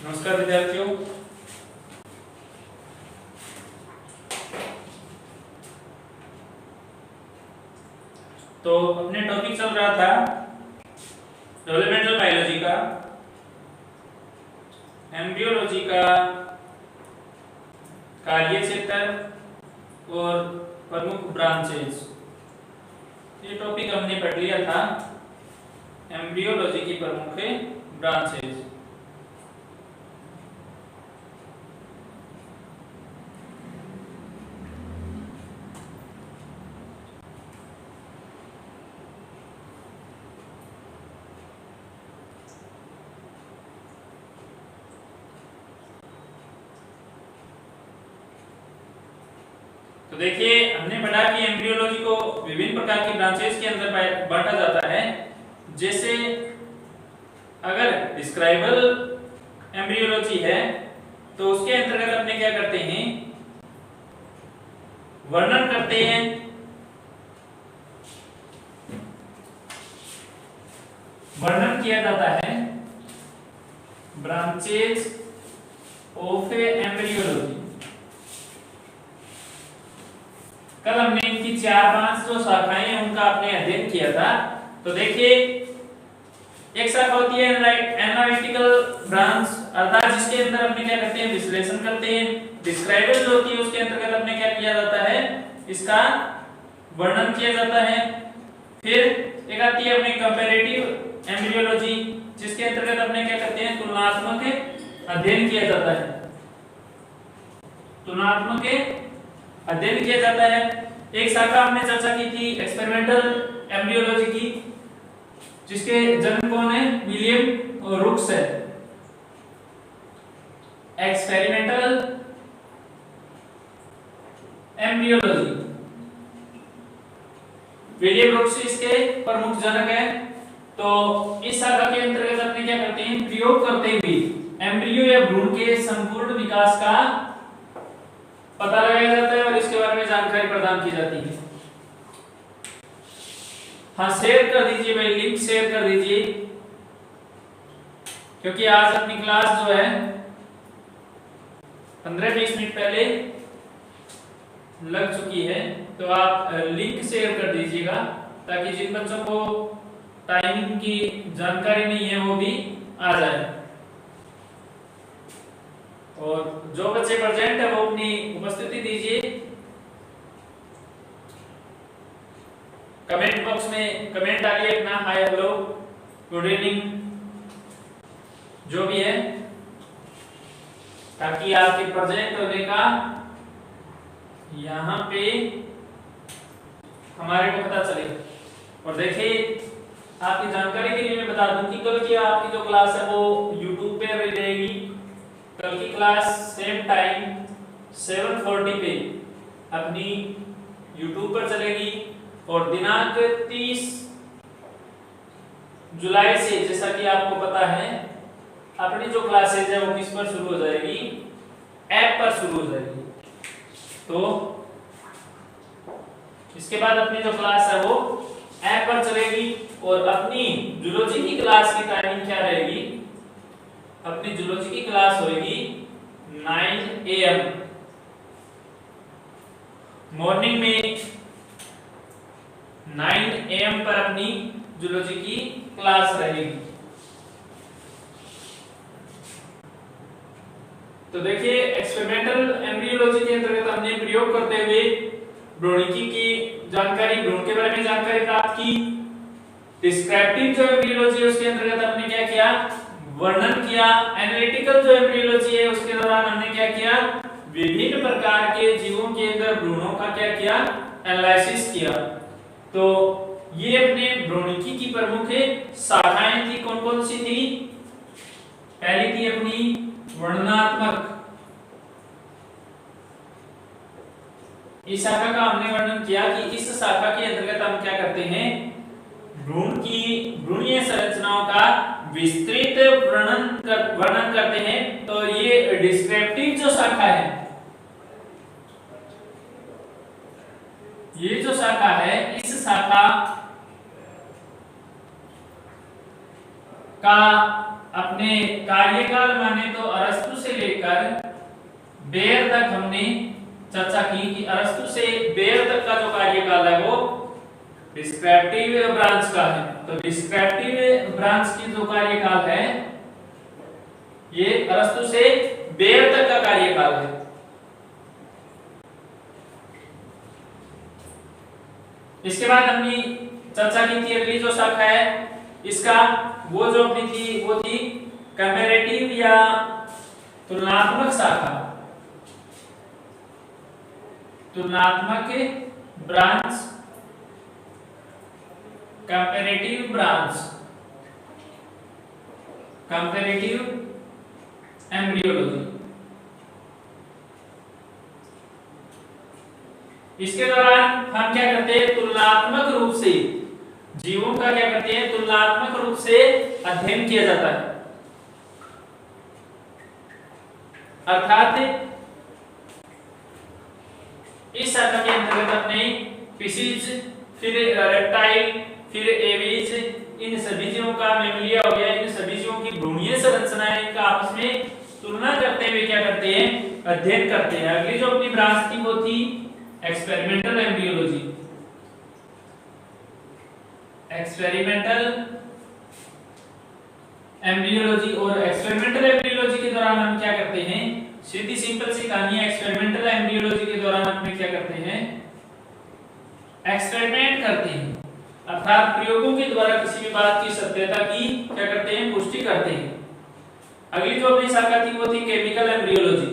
नमस्कार विद्यार्थियों। तो अपने टॉपिक चल रहा था डेवलपमेंटल बायोलॉजी का, एम्ब्रियोलॉजी का कार्य क्षेत्र और प्रमुख ब्रांचेस। ये टॉपिक हमने पढ़ लिया था, एम्ब्रियोलॉजी की प्रमुख ब्रांचेस। तो देखिए, हमने पढ़ा कि एम्ब्रियोलॉजी को विभिन्न प्रकार की ब्रांचेस के अंदर बांटा जाता है। जैसे अगर डिस्क्राइबल एम्ब्रियोलॉजी है तो उसके अंतर्गत अपने क्या करते हैं, वर्णन करते हैं, वर्णन किया जाता है ब्रांचेस ऑफ एम्ब्रियोलॉजी। कल हमने इनकी 4-5 जो शाखाएं हैं उनका आपने अध्ययन किया था। तो देखिए, एक शाखा होती है एनालिटिकल ब्रांच, अर्थात जिसके अंदर अपने क्या करते हैं, विश्लेषण करते हैं। डिस्क्राइबल जो होती है उसके अंतर्गत अपने क्या किया जाता है, इसका वर्णन किया जाता है। फिर एक आती है अपनी कंपैरेटिव एम्ब्रियोलॉजी, जिसके अंतर्गत अपने क्या करते हैं, तुलनात्मक अध्ययन किया जाता है। तुलनात्मक अध्ययन किया जाता है। एक शाखा हमने चर्चा की थी एक्सपेरिमेंटल एम्ब्रियोलॉजी की, जिसके जनक कौन है, विलियम और रुक्स है। एक्सपेरिमेंटल एम्ब्रियोलॉजी, विलियम रुक्स इसके प्रमुख जनक है। तो इस शाखा के अंतर्गत अपने क्या करते हैं, प्रयोग करते हुए एम्ब्रियो या भ्रूण के संपूर्ण विकास का पता लगाया जाता है और इसके बारे में जानकारी प्रदान की जाती है। हाँ, शेयर कर दीजिए भाई, लिंक शेयर कर दीजिए, क्योंकि आज अपनी क्लास जो है 15-20 मिनट पहले लग चुकी है। तो आप लिंक शेयर कर दीजिएगा ताकि जिन बच्चों को टाइमिंग की जानकारी नहीं है वो भी आ जाए। और जो बच्चे प्रेजेंट है वो अपनी उपस्थिति दीजिए। कमेंट बॉक्स में कमेंट डालिए अपना, हाय, हेलो, गुड इवनिंग, जो भी है, ताकि आपके प्रेजेंट होने का यहाँ पे हमारे को पता चले। और देखिए, आपकी जानकारी के लिए मैं बता दूं कि कल की आपकी जो क्लास है वो YouTube पे रहेगी। कल की क्लास सेम टाइम 7:40 पे अपनी YouTube पर चलेगी और दिनांक 30 जुलाई से, जैसा कि आपको पता है, अपनी जो क्लासेज है वो किस पर शुरू हो जाएगी, ऐप पर शुरू हो जाएगी। तो इसके बाद अपनी जो क्लास है वो ऐप पर चलेगी और अपनी जूलॉजी की क्लास की टाइमिंग क्या रहेगी, अपनी जूलॉजी की क्लास होगी 9 AM मॉर्निंग में। 9 AM पर अपनी जूलॉजी की क्लास रहेगी। तो देखिए, एक्सपेरिमेंटल एम्ब्रियोलॉजी के अंतर्गत हमने प्रयोग करते हुए भ्रूणिकी की जानकारी, भ्रूण के बारे में जानकारी प्राप्त की। डिस्क्रिप्टिव जो एम्ब्रियोलॉजी है उसके अंतर्गत हमने क्या किया, वर्णन किया। एनालिटिकल जो एम्ब्रियोलॉजी है उसके दौरान हमने क्या किया, विभिन्न प्रकार के जीवों के अंदर भ्रूणों का क्या किया, एनालिसिस किया। तो ये अपने भ्रूणिकी की प्रमुख शाखाएं थी। कौन कौन सी थी? पहली थी अपनी वर्णनात्मक, इस शाखा का हमने वर्णन किया कि इस शाखा के अंतर्गत हम क्या करते हैं, भ्रूण की भ्रूणीय संरचनाओं का विस्तृत वर्णन करते हैं। तो ये डिस्क्रिप्टिव जो शाखा है, ये जो शाखा है, इस शाखा का अपने कार्यकाल माने तो अरस्तु से लेकर बेयर तक हमने चर्चा की कि अरस्तु से बेयर तक का जो कार्यकाल है वो डिस्क्रिप्टिव ब्रांच का है। तो डिस्क्रिप्टिव ब्रांच की जो कार्यकाल है ये अरस्तु से बेयर तक का कार्यकाल है। इसके बाद हमने चर्चा की थी अगली जो शाखा है इसका वो जो अपनी थी वो थी कंपैरेटिव या तुलनात्मक शाखा, तुलनात्मक branch, comparative branch, comparative embryology. इसके दौरान हम क्या करते हैं, तुलनात्मक रूप से जीवों का क्या करते हैं, तुलनात्मक रूप से अध्ययन किया जाता है। अर्थात इस शाखा के अंतर्गत अपने फिशिज, फिर रेप्टाइल, फिर एविज, इन सभी जीवों का, मेमलिया हो गया, इन सभी जीवों की भ्रूणीय संरचनाएं का आपस में तुलना करते हुए क्या करते हैं, अध्ययन करते हैं। अगली जो अपनी ब्रांच थी वो थी एक्सपेरिमेंटल एम्ब्रियोलॉजी। एक्सपेरिमेंटल एम्ब्रियोलॉजी और एक्सपेरिमेंटल एम्ब्रियोलॉजी के दौरान हम क्या करते हैं, सीधी सिंपल सी कहानी है, एक्सपेरिमेंटल एम्ब्रियोलॉजी के दौरान हम क्या करते हैं, एक्सपेरिमेंट करते हैं, अर्थात प्रयोगों के द्वारा किसी भी बात की सत्यता की क्या करते हैं, पुष्टि करते हैं। अगली जो अपनी शाखा थी वो थी केमिकल एम्ब्रियोलॉजी।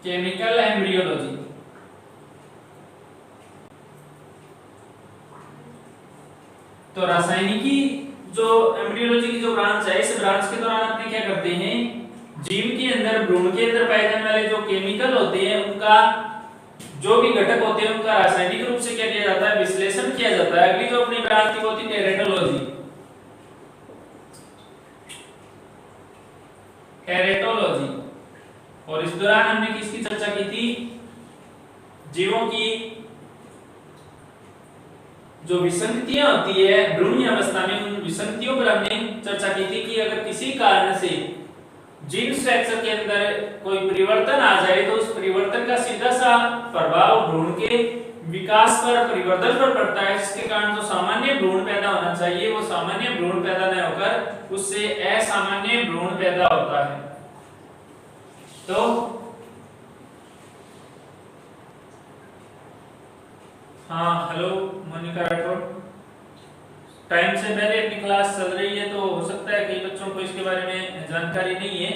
केमिकल एम्ब्रियोलॉजी तो रासायनिकी जो एम्ब्रियोलॉजी की जो ब्रांच है, इस ब्रांच के दौरान अपने क्या करते हैं, जीव के अंदर, भ्रूण के अंदर पाए जाने वाले जो केमिकल होते हैं उनका जो भी घटक होते हैं उनका रासायनिक रूप से क्या किया जाता है, विश्लेषण किया जाता है। अगली जो अपनी ब्रांच थी वो थी टेरेटोलॉजी। टेरेटोलॉजी और इस दौरान हमने किसकी चर्चा की थी, जीवों की जो विसंगतियां होती है भ्रूण अवस्था में, उन विसंगतियों पर हमने चर्चा की थी कि अगर किसी कारण से जीन स्ट्रक्चर के अंदर कोई परिवर्तन आ जाए तो उस परिवर्तन का सीधा सा प्रभाव भ्रूण के विकास पर, परिवर्तन पर पड़ता है, जिसके कारण जो सामान्य भ्रूण पैदा होना चाहिए वो सामान्य भ्रूण पैदा न होकर उससे असामान्य भ्रूण पैदा होता है। तो हाँ, हेलो मोनिका राठौर, टाइम से पहले अपनी क्लास चल रही है तो हो सकता है कई बच्चों को इसके बारे में जानकारी नहीं है।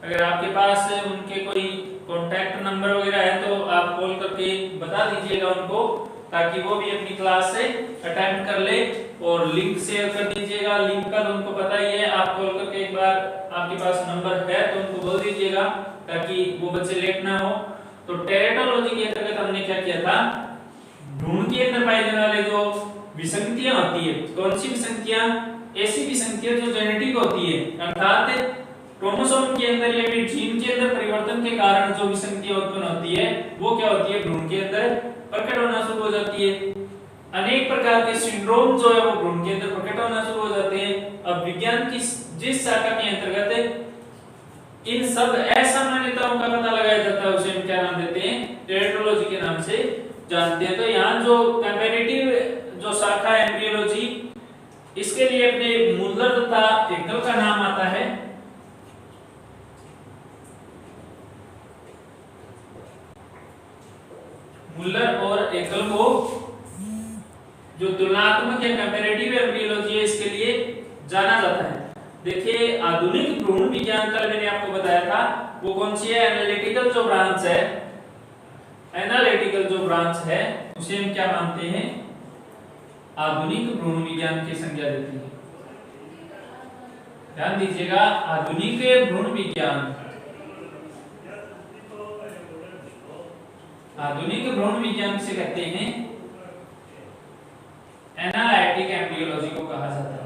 अगर आपके पास उनके कोई कॉन्टैक्ट नंबर वगैरह है तो आप कॉल करके बता दीजिएगा उनको, ताकि वो भी अपनी क्लास से अटेंड कर ले, और लिंक शेयर कर दीजिएगा। लिंक का तो उनको पता ही है, आप कॉल करके एक बार आपके पास नंबर है तो उनको बोल दीजिएगा ताकि वो बच्चे लेट ना हो। तो टेरेटोलॉजी के अंतर्गत हमने क्या किया था, भ्रूण के अंदर पाए जाने वाले जो विसंगतियां होती है, कौन सी विसंगतियां, ऐसी विसंगतियां जो जेनेटिक होती है, अर्थात क्रोमोसोम के अंदर या फिर जीन के अंदर परिवर्तन के कारण जो विसंगतियां उत्पन्न होती है वो क्या होती है, भ्रूण के अंदर प्रकट होना शुरू हो जाती है। अनेक प्रकार के सिंड्रोम जो है वो भ्रूण के अंदर प्रकट होना शुरू हो जाते हैं। अब विज्ञान की जिस शाखा के अंतर्गत इन सब असामान्यताओं का पता लगाया जाता है उसे हम क्या नाम देते हैं, टेरेटोलॉजी के नाम से जानते हैं। तो यहाँ जो कंपैरेटिव जो शाखा है एम्ब्रियोलॉजी, इसके लिए अपने मुल्लर तथा एक्गल का नाम आता है। मुल्लर और एक्गल को जो तुलनात्मक या कंपैरेटिव एम्ब्रियोलॉजी है इसके लिए जाना जाता है। देखिए आधुनिक भ्रूण विज्ञान कल मैंने आपको बताया था वो कौन सी है, एनालिटिकल जो ब्रांच है, एनालिटिकल जो ब्रांच है उसे हम क्या मानते हैं, आधुनिक भ्रूण विज्ञान की संज्ञा देती है। ध्यान दीजिएगा, आधुनिक भ्रूण विज्ञान, आधुनिक भ्रूण विज्ञान से कहते हैं एनालिटिक एम्ब्रियोलॉजी को कहा जाता है,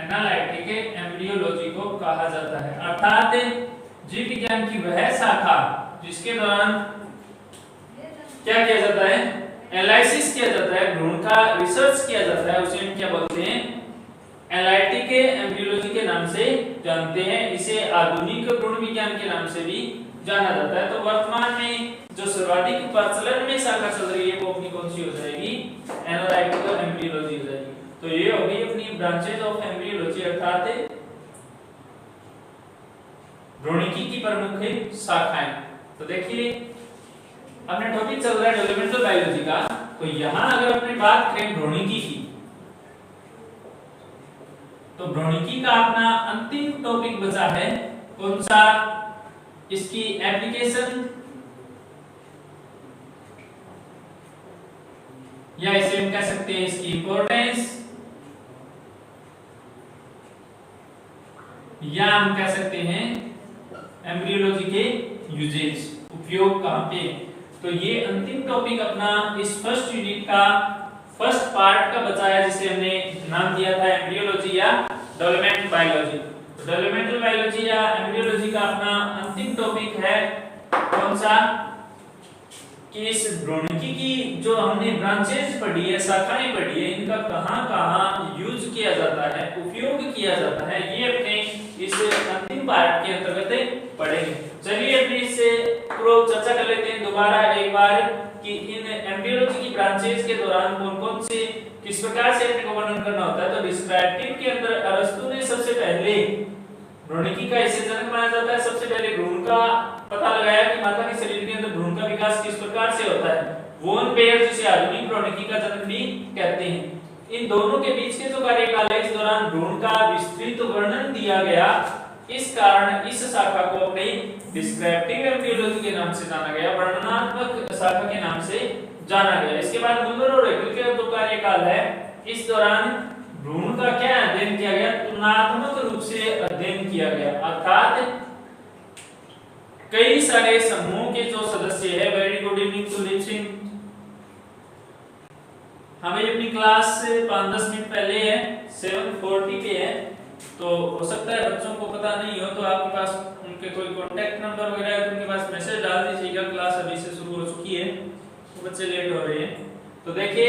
एनालिटिक एम्ब्रियोलॉजी को कहा जाता है। अर्थात जीव विज्ञान की वह शाखा जिसके दौरान क्या किया जाता है, एनालिसिस किया जाता रिसर्च किया जाता है उसे हम क्या बोलते हैं, एनालिटिक एम्ब्रियोलॉजी के नाम से जानते हैं। इसे आधुनिक भ्रूण विज्ञान के नाम से भी जाना जाता है। तो वर्तमान में जो सर्वाधिक प्रचलन में शाखा चल रही है वो अपनी कौन सी हो जाएगी, एनालिटिक एम्ब्रियोलॉजी हो जाएगी। तो ये हो गई अपनी ब्रांचेज ऑफ एम्ब्रियोलॉजी अर्थात भ्रूणिकी की प्रमुख शाखाएं। तो देखिए अपने टॉपिक चल रहा है डेवलपमेंटल बायोलॉजी का, तो यहां अगर अपने बात करें भ्रूणिकी की, तो भ्रूणिकी का अपना अंतिम टॉपिक बचा है कौन सा, इसकी एप्लीकेशन या इसे हम कह सकते हैं इसकी इंपॉर्टेंस, या हम कह सकते हैं एम्ब्रियोलॉजी के यूजेज, उपयोग कहां पे। तो ये अंतिम टॉपिक अपना इस फर्स्ट यूनिट का फर्स्ट पार्ट का बचा है, जिसे हमने नाम दिया था एम्ब्रियोलॉजी या डेवलपमेंटल बायोलॉजी। तो डेवलपमेंटल बायोलॉजी या एम्ब्रियोलॉजी का अपना अंतिम टॉपिक है कौन सा, कि इस भ्रूणिकी की जो हमने ब्रांचेज पढ़ी है, शाखाएं पढ़ी है, इनका कहां-कहां यूज किया जाता है, उपयोग किया जाता है, ये अपने इस अंतिम पार्ट के अंतर्गत पढ़ेंगे। चलिए अपने इससे पूरा चर्चा कर लेते हैं दोबारा एक बार कि इन एम्ब्रियोलॉजी की ब्रांचेज के दौरान कौन-कौन से किस प्रकार से अपने को वर्णन करना होता है। तो डिस्क्रिप्टिव के अंदर अरस्तु ने सबसे पहले भ्रूणिकी का इसे जनक माना जाता है। सबसे पहले भ्रूण का पता लगाया कि माता के शरीर के अंदर भ्रूण का विकास किस प्रकार से होता है। वोन बेयर जिसे आधुनिक भ्रूणिकी का जनक भी कहते हैं। इन दोनों के बीच के जो कार्यकाल है, इस दौरान भ्रूण का विस्तृत वर्णन दिया गया, इस कारण इस शाखा को अपने डिस्क्रिप्टिव एम्ब्रियोलॉजी के नाम से जाना गया, वर्णनात्मक शाखा के नाम से जाना गया। इसके बाद मुल्लर और हेगल के जो कार्यकाल है, इस दौरान भ्रूण का क्या अध्ययन किया गया, तुलनात्मक रूप से अध्ययन किया गया, अर्थात कई सारे समूह के जो सदस्य है, very good evening to listen, हमें अपनी क्लास से 5-10 मिनट पहले है, 7:40 पे है, तो हो सकता है बच्चों को पता नहीं हो, तो आपके पास उनके कोई कांटेक्ट नंबर वगैरह है तो उनके पास मैसेज डाल दीजिएगा, क्लास अभी से शुरू हो चुकी है, तो बच्चे लेट हो रहे हैं। तो देखिए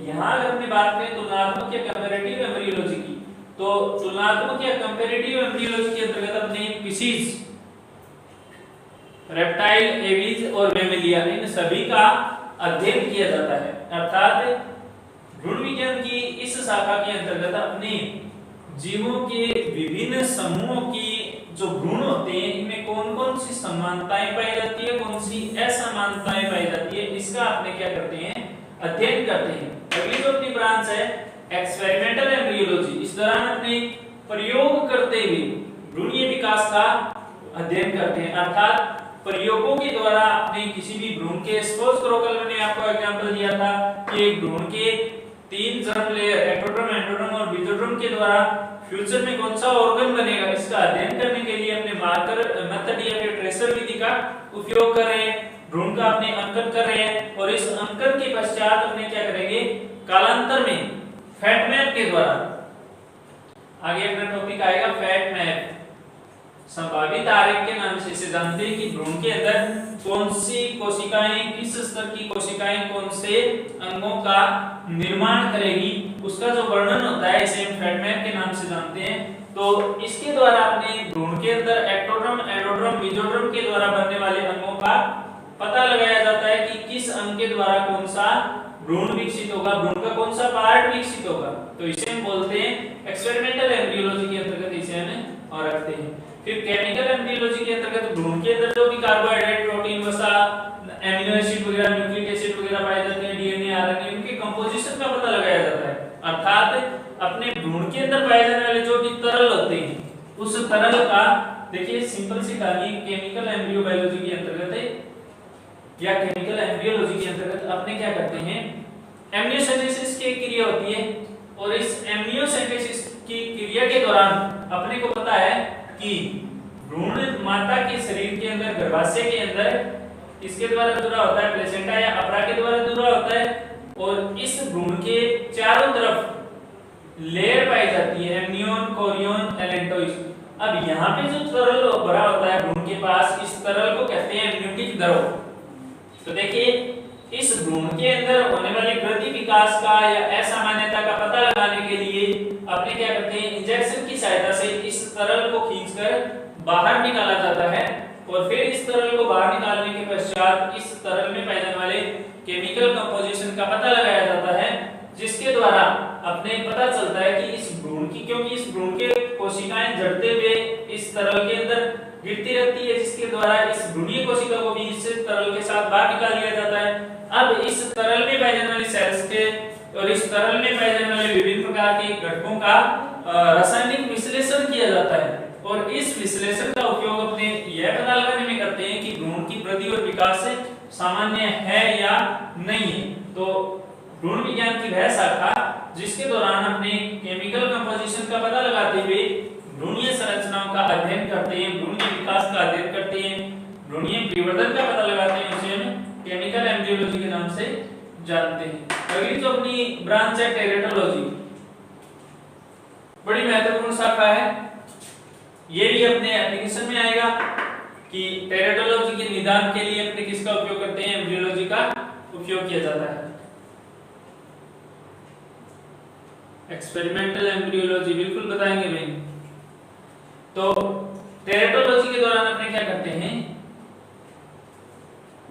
यहाँ अगर अपनी बात करें तुलनात्मक या कंपैरेटिव एम्ब्रियोलॉजी की, तो तुलनात्मक या कंपैरेटिव एम्ब्रियोलॉजी के अंतर्गत अपने फिशिज, रेप्टाइल, एविज और मैमेलिया, इन सभी का अध्ययन किया जाता है। अर्थात भ्रूण विज्ञान की इस शाखा के अंतर्गत अपने जीवों के विभिन्न समूहों की जो भ्रूण होते हैं, इनमें कौन-कौन सी समानताएं पाई जाती है, कौन सी असमानताएं पाई जाती है, इसका अपने क्या करते हैं, अध्ययन करते हैं। अगली जो अपनी ब्रांच है एक्सपेरिमेंटल एम्ब्रियोलॉजी, इस दौरान अपने प्रयोग करते हुए भ्रूणीय विकास का अध्ययन करते हैं। अर्थात प्रयोगों के द्वारा अपने किसी भी भ्रूण के, सपोज करो कल मैंने आपको एग्जांपल दिया था कि एक भ्रूण के 3 जर्म लेयर, एक्टोडर्म, एंडोडर्म और बीजोडर्म के द्वारा फ्यूचर में कौन सा ऑर्गन बनेगा, इसका अध्ययन करने के लिए अपने मार्कर मेथड या फिर ट्रेसर विधि का उपयोग कर रहे हैं, भ्रूण का अपने अंकन कर रहे हैं, और इस अंकन के पश्चात अपने क्या करेंगे, कालांतर में फैट मैप के द्वारा, आगे अपना टॉपिक आएगा फैट मैप, संभावित आरेख के नाम से इसे जानते हैं कि भ्रूण के अंदर कौन सी कोशिकाएं, किस स्तर की कोशिकाएं कौन से अंगों का निर्माण करेगी, उसका जो वर्णन होता है इसे हम फैट मैप के नाम से जानते हैं। तो इसके द्वारा अपने भ्रूण के अंदर एक्टोडर्म, एंडोडर्म, बीजोडर्म के द्वारा बनने वाले अंगों का पता लगाया जाता है कि किस अंग के द्वारा कौन सा भ्रूण विकसित होगा, भ्रूण का कौन सा पार्ट विकसित होगा। तो इसे हम बोलते हैं एक्सपेरिमेंटल एम्ब्रियोलॉजी के अंतर्गत इसे हम और रखते हैं। फिर केमिकल एम्ब्रियोलॉजी के अंतर्गत भ्रूण के अंदर जो भी कार्बोहाइड्रेट, प्रोटीन, वसा, एमिनो एसिड वगैरह, न्यूक्लिक एसिड वगैरह पाए जाते हैं, डीएनए, आरएनए, उनके कंपोजिशन का पता लगाया जाता है। अर्थात अपने भ्रूण के अंदर पाए जाने वाले जो भी तरल होते हैं, उस तरल का, देखिए सिंपल सी कहानी, केमिकल एम्ब्रियोबायोलॉजी के अंतर्गत है या केमिकल एम्ब्रियोलॉजी के अंतर्गत अपने क्या करते हैं, एमनियोसेंटेसिस की क्रिया होती है, और इस एमनियोसेंटेसिस की क्रिया के दौरान अपने को पता है कि भ्रूण माता के शरीर के अंदर, गर्भाशय के अंदर इसके द्वारा जुड़ा होता है, प्लेसेंटा या अपरा के द्वारा जुड़ा होता है, और इस भ्रूण के चारों तरफ लेयर पाई जाती है, एमनियोन, कोरियोन, एलेंटोइस। अब यहाँ पे जो तरल भरा होता है भ्रूण के पास, इस तरल को कहते हैं एमनियोटिक द्रव। तो देखिए इस भ्रूण के अंदर होने वाले वृद्धि विकास का या असामान्यता का पता लगाने के लिए अपने क्या करते हैं, इंजेक्शन की सहायता से इस तरल को खींचकर बाहर निकाला जाता है और फिर इस तरल को बाहर निकालने के पश्चात इस तरल में पाए जाने वाले केमिकल कंपोजिशन का पता लगाया जाता है, जिसके द्वारा अपने पता चलता है कि इस भ्रूण की, क्योंकि इस भ्रूण के कोशिकाएं जड़ते हुए इस तरल के अंदर गिरती रहती है, जिसके द्वारा इस भ्रूणीय कोशिका को भी इस तरल के साथ बाहर निकाल लिया जाता है। अब इस तरल में पाए जाने वाले सेल्स के और इस तरल में पाए जाने वाले विभिन्न प्रकार के घटकों का रासायनिक विश्लेषण किया जाता है और इस विश्लेषण का उपयोग अपने यह पता लगाने में करते हैं कि भ्रूण की वृद्धि और विकास सामान्य है या नहीं है। तो भ्रूण विज्ञान की वह शाखा जिसके दौरान अपने केमिकल कंपोजिशन का पता लगाते हुए भ्रूणीय संरचनाओं का अध्ययन करते हैं, भ्रूण के विकास का अध्ययन करते हैं, भ्रूणीय परिवर्तन का पता लगाते हैं, उसे हम केमिकल एम्ब्रियोलॉजी के नाम से जानते हैं। अगली जो अपनी ब्रांच है टेरेटोलॉजी, बड़ी महत्वपूर्ण शाखा है। ये भी अपने एप्लीकेशन में आएगा कि टेरेटोलॉजी के निदान के लिए अपने किसका उपयोग करते हैं, एम्ब्रियोलॉजी का उपयोग किया जाता है। एक्सपेरिमेंटल एम्ब्रियोलॉजी बिल्कुल बताएंगे भाई। तो टेरेटोलॉजी के दौरान अपने क्या करते हैं,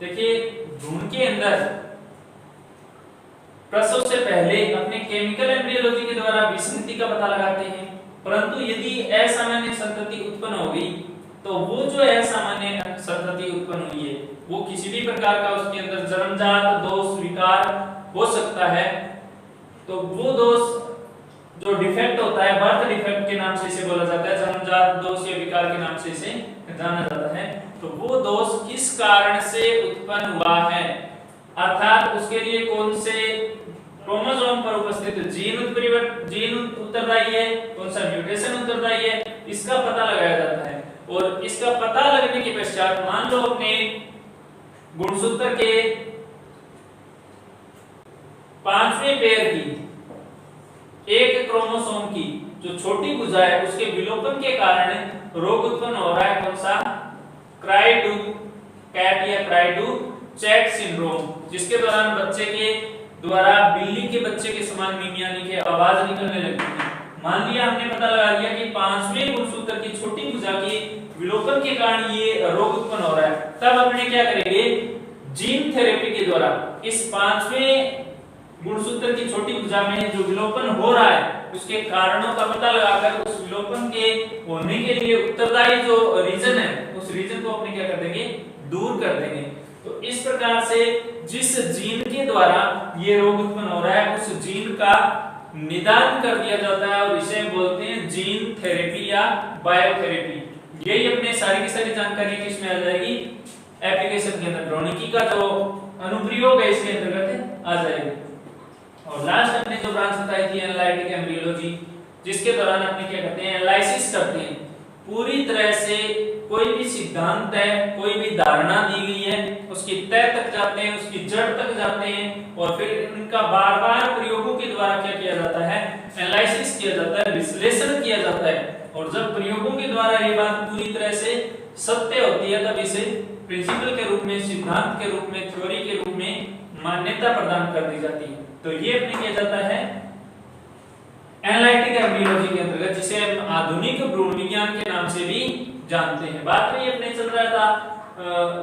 देखिए भ्रूण के अंदर प्रसव से पहले अपने केमिकल एम्ब्रियोलॉजी के द्वारा विसंगति का पता लगाते हैं, परंतु यदि असामान्य संतति उत्पन्न हो गई तो वो जो असामान्य संतति उत्पन्न हुई है वो किसी भी प्रकार का उसके अंदर जन्मजात दोष विकार हो सकता है। तो वो दोष जो डिफेक्ट होता है, बर्थ डिफेक्ट के नाम से इसे बोला जाता है, जन्मजात दोष या विकार के नाम से इसे जाना जाता है। तो वो दोष किस कारण से उत्पन्न हुआ है, अर्थात उसके लिए कौन से क्रोमोसोम पर उपस्थित जीन उत्तरदायी है, कौन सा म्यूटेशन उत्तरदायी है, इसका पता लगाया जाता है। और इसका पता लगने के पश्चात मान लो अपने गुणसूत्र के 5वें पेयर की एक क्रोमोसोम की जो छोटी भुजा है उसके विलोपन के कारण रोग उत्पन्न हो रहा है, कौन सा, क्राई टू कैट या क्राई टू चैट सिंड्रोम, जिसके दौरान बच्चे के द्वारा बिल्ली के बच्चे के समान यानी कि आवाज निकलने लगती है। मान लिया हमने पता लगा लिया कि 5वें गुणसूत्र की छोटी भुजा के विलोपन के कारण ये रोग उत्पन्न हो रहा है, तब अपने क्या करेंगे, जीन थेरेपी के द्वारा इस 5वें गुणसूत्र की छोटी भुजा में जो विलोपन हो रहा है उसके कारणों का पता लगाकर उस विलोपन के होने के लिए उत्तरदायी जो रीजन है उस रीजन को अपने क्या कर देंगे, दूर कर देंगे। तो इस प्रकार से जिस जीन के द्वारा ये रोग उत्पन्न हो रहा है उस जीन का निदान कर दिया जाता है और इसे बोलते हैं जीन थेरेपी या बायोथेरेपी। यही अपने सारी की सारी जानकारी किसमें आ जाएगी, एप्लीकेशन के अंदर, भ्रूणिकी का जो अनुप्रयोग है इसके अंतर्गत आ जाएगी। और लास्ट अपने जो ब्रांच बताई थी एनालिटिक एम्ब्रियोलॉजी, जिसके दौरान अपने क्या करते हैं, एनालिसिस करते हैं, पूरी तरह से कोई भी सिद्धांत है, कोई भी धारणा दी गई है उसकी तह तक जाते हैं, उसकी जड़ तक जाते हैं और फिर इनका बार बार प्रयोगों के द्वारा क्या किया जाता है, एनालिसिस किया जाता है, विश्लेषण किया जाता है। और जब प्रयोगों के द्वारा ये बात पूरी तरह से सत्य होती है तब इसे प्रिंसिपल के रूप में, सिद्धांत के रूप में, थ्योरी के रूप में मान्यता प्रदान कर दी जाती है। तो ये अपने किया जाता है एनालिटिक एम्ब्रियोलॉजी के अंतर्गत, जिसे हम आधुनिक भ्रूण विज्ञान के नाम से भी जानते हैं। बात में अपने चल रहा था,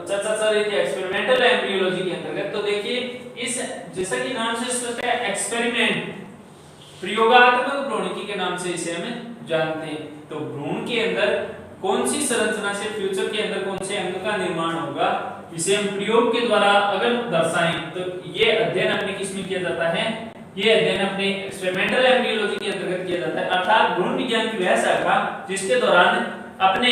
चर्चा चल रही थी एक्सपेरिमेंटल एम्ब्रियोलॉजी के अंतर्गत। तो देखिए इस, जैसा कि नाम से स्पष्ट है, एक्सपेरिमेंट, प्रयोगात्मक भ्रूणिकी के नाम से इसे हम जानते हैं। तो भ्रूण के अंदर कौन सी संरचना से फ्यूचर के अंदर कौन से अंग का निर्माण होगा, इसे हम प्रयोग के द्वारा अगर दर्शाएं तो ये अध्ययन अपने किसमें किया जाता है, ये अध्ययन अपने एक्सपेरिमेंटल एम्ब्रियोलॉजी के अंतर्गत किया जाता है। अर्थात भ्रूण विज्ञान की वह शाखा जिसके दौरान अपने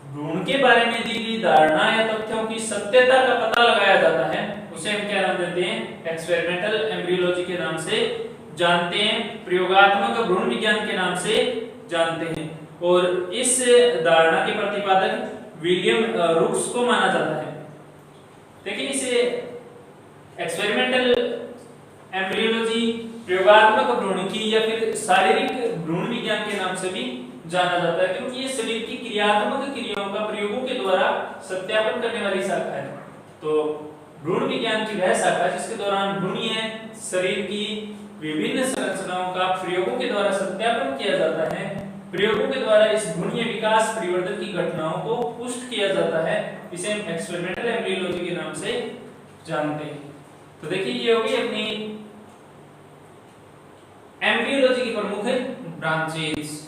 भ्रूण के बारे में दी गई धारणा या तथ्यों की सत्यता का पता लगाया जाता है, उसे हम क्या नाम देते हैं, एक्सपेरिमेंटल एम्ब्रियोलॉजी के नाम से जानते हैं, प्रयोगात्मक भ्रूण विज्ञान के नाम से जानते हैं। और इस धारणा के प्रतिपादक विलियम रूक्स को माना जाता है। देखिए इसे एक्सपेरिमेंटल एम्ब्रियोलॉजी, प्रयोगात्मक भ्रूणिकी या फिर शारीरिक भ्रूण विज्ञान के नाम से भी जाना जाता है, क्योंकि ये शरीर की क्रियात्मक क्रियाओं का प्रयोगों के द्वारा सत्यापन करने वाली शाखा है। तो भ्रूण विज्ञान की वह शाखा जिसके दौरान भ्रूणीय शरीर की विभिन्न संरचनाओं का प्रयोगों के द्वारा सत्यापन किया जाता है। प्रयोगों के द्वारा इस भ्रूणीय विकास परिवर्तन की घटनाओं को पुष्ट किया जाता है। इसे हम एक्सपेरिमेंटल एम्ब्रियोलॉजी के नाम से जानते हैं। तो देखिए ये होगी अपनी एम्ब्रियोलॉजी की प्रमुख ब्रांचेस।